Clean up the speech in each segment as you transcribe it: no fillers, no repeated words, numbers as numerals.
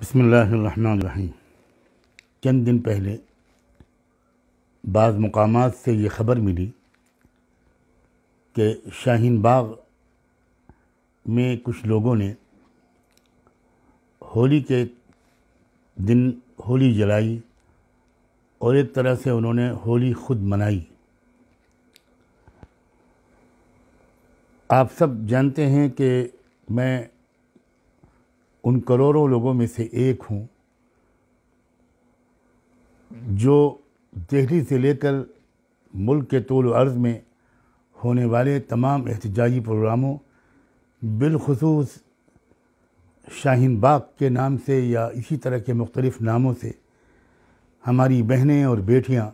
بسم اللہ الرحمن الرحیم۔ چند دن پہلے بعض مقامات سے یہ خبر ملی کہ شاہین باغ میں کچھ لوگوں نے ہولی کے دن ہولی جلائی اور ایک طرح سے انہوں نے ہولی خود منائی۔ آپ سب جانتے ہیں کہ میں ان کروڑوں لوگوں میں سے ایک ہوں جو دہلی سے لے کر ملک کے طول و عرض میں ہونے والے تمام احتجاجی پروگراموں، بالخصوص شاہین باغ کے نام سے یا اسی طرح کے مختلف ناموں سے ہماری بہنیں اور بیٹیاں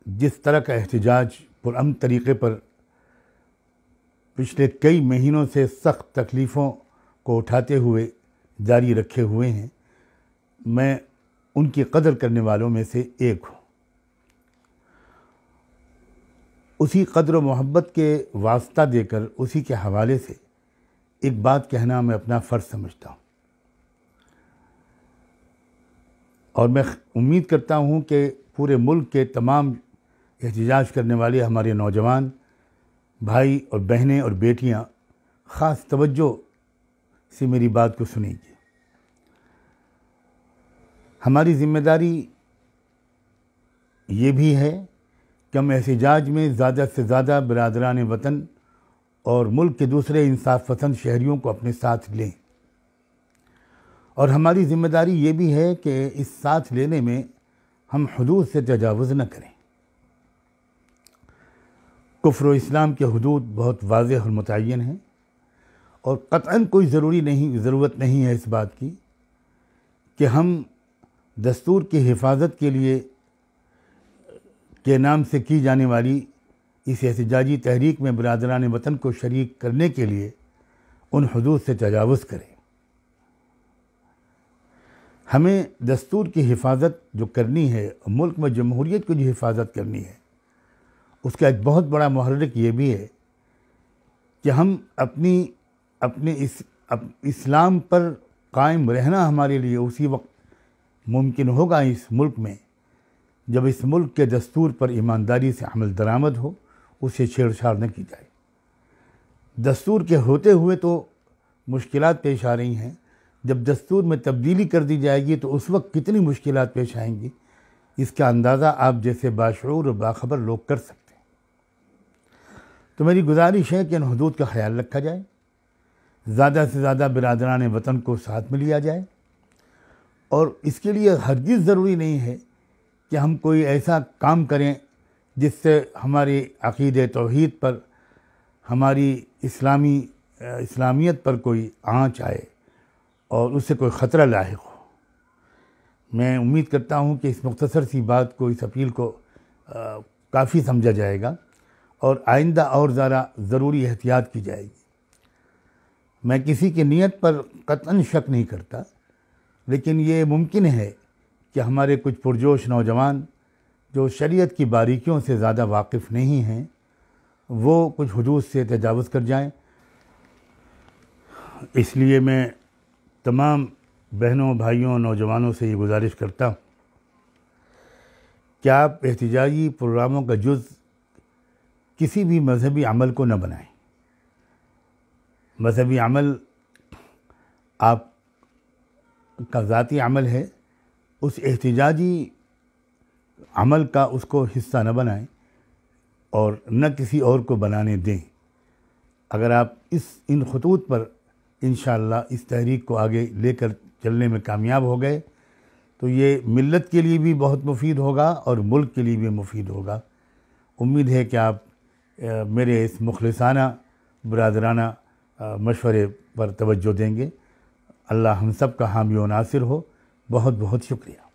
جس طرح کا احتجاج پرامن طریقے پر پچھلے کئی مہینوں سے سخت تکلیفوں کو اٹھاتے ہوئے جاری رکھے ہوئے ہیں، میں ان کی قدر کرنے والوں میں سے ایک ہوں۔ اسی قدر و محبت کے واسطہ دے کر اسی کے حوالے سے ایک بات کہنا میں اپنا فرض سمجھتا ہوں، اور میں امید کرتا ہوں کہ پورے ملک کے تمام احتجاج کرنے والے ہمارے نوجوان بھائی اور بہنیں اور بیٹیاں خاص توجہ سے میری بات کو سنیں گے۔ ہماری ذمہ داری یہ بھی ہے کہ ہم احتجاج میں زیادہ سے زیادہ برادران وطن اور ملک کے دوسرے انصاف پسند شہریوں کو اپنے ساتھ لیں، اور ہماری ذمہ داری یہ بھی ہے کہ اس ساتھ لینے میں ہم حدود سے تجاوز نہ کریں۔ کفر و اسلام کے حدود بہت واضح اور متعین ہیں، اور قطعاً کوئی ضرورت نہیں ہے اس بات کی کہ ہم دستور کی حفاظت کے لیے کے نام سے کی جانے والی اس احتجاجی تحریک میں برادران وطن کو شریک کرنے کے لیے ان حدود سے تجاوز کریں۔ ہمیں دستور کی حفاظت جو کرنی ہے، ملک میں جمہوریت کی جو حفاظت کرنی ہے، اس کا ایک بہت بڑا محرک یہ بھی ہے کہ ہم اپنے اسلام پر قائم رہنا ہمارے لیے اسی وقت ممکن ہوگا اس ملک میں جب اس ملک کے دستور پر ایمانداری سے عمل درآمد ہو، اسے چھیڑ چھاڑ نہ کی جائے۔ دستور کے ہوتے ہوئے تو مشکلات پیش آ رہی ہیں، جب دستور میں تبدیلی کر دی جائے گی تو اس وقت کتنی مشکلات پیش آئیں گی، اس کا اندازہ آپ جیسے باشعور اور باخبر لوگ کر سکتے ہیں۔ تو میری گزارش ہے کہ ان حدود کا خیال رکھا جائے، زیادہ سے زیادہ برادران وطن کو ساتھ میں لیا جائے، اور اس کے لیے ہرگز ضروری نہیں ہے کہ ہم کوئی ایسا کام کریں جس سے ہماری عقید توحید پر، ہماری اسلامیت پر کوئی آنچ آئے اور اس سے کوئی خطرہ لاحق ہو۔ میں امید کرتا ہوں کہ اس مختصر سی بات کو، اس اپیل کو کافی سمجھا جائے گا، اور آئندہ اور ذرا ضروری احتیاط کی جائے گی۔ میں کسی کی نیت پر قطعاً شک نہیں کرتا، لیکن یہ ممکن ہے کہ ہمارے کچھ پرجوش نوجوان جو شریعت کی باریکیوں سے زیادہ واقف نہیں ہیں، وہ کچھ حدود سے تجاوز کر جائیں۔ اس لیے میں تمام بہنوں، بھائیوں، نوجوانوں سے یہ گزارش کرتا ہوں کہ آپ احتجاجی پروگراموں کا جز کسی بھی مذہبی عمل کو نہ بنائیں۔ مذہبی عمل آپ کا ذاتی عمل ہے، اس احتجاجی عمل کا اس کو حصہ نہ بنائیں اور نہ کسی اور کو بنانے دیں۔ اگر آپ ان خطوط پر انشاءاللہ اس تحریک کو آگے لے کر چلنے میں کامیاب ہو گئے تو یہ ملت کے لیے بھی بہت مفید ہوگا اور ملک کے لیے بھی مفید ہوگا۔ امید ہے کہ آپ میرے اس مخلصانہ برادرانہ مشورے پر توجہ دیں گے۔ اللہ ہم سب کا حامی و ناصر ہو۔ بہت بہت شکریہ۔